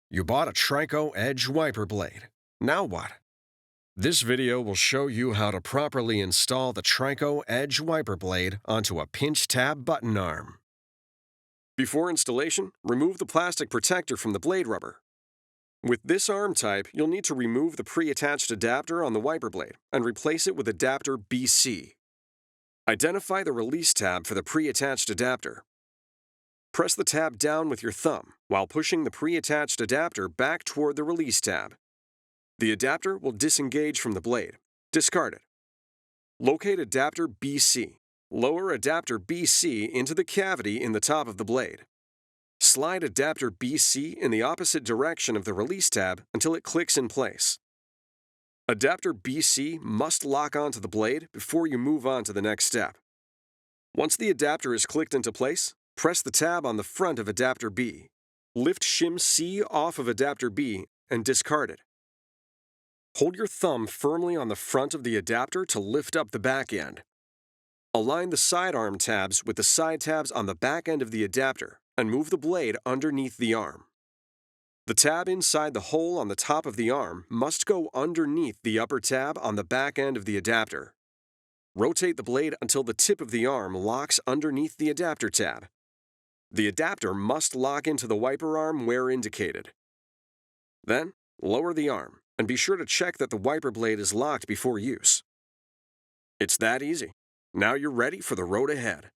You bought a TRICO Edge wiper blade. Now what? This video will show you how to properly install the TRICO Edge wiper blade onto a pinch tab button arm. Before installation, remove the plastic protector from the blade rubber. With this arm type, you'll need to remove the pre-attached adapter on the wiper blade and replace it with adapter BC. Identify the release tab for the pre-attached adapter. Press the tab down with your thumb while pushing the pre-attached adapter back toward the release tab. The adapter will disengage from the blade. Discard it. Locate adapter BC. Lower adapter BC into the cavity in the top of the blade. Slide adapter BC in the opposite direction of the release tab until it clicks in place. Adapter BC must lock onto the blade before you move on to the next step. Once the adapter is clicked into place, press the tab on the front of adapter B. Lift shim C off of adapter B and discard it. Hold your thumb firmly on the front of the adapter to lift up the back end. Align the sidearm tabs with the side tabs on the back end of the adapter and move the blade underneath the arm. The tab inside the hole on the top of the arm must go underneath the upper tab on the back end of the adapter. Rotate the blade until the tip of the arm locks underneath the adapter tab. The adapter must lock into the wiper arm where indicated. Then, lower the arm and be sure to check that the wiper blade is locked before use. It's that easy. Now you're ready for the road ahead.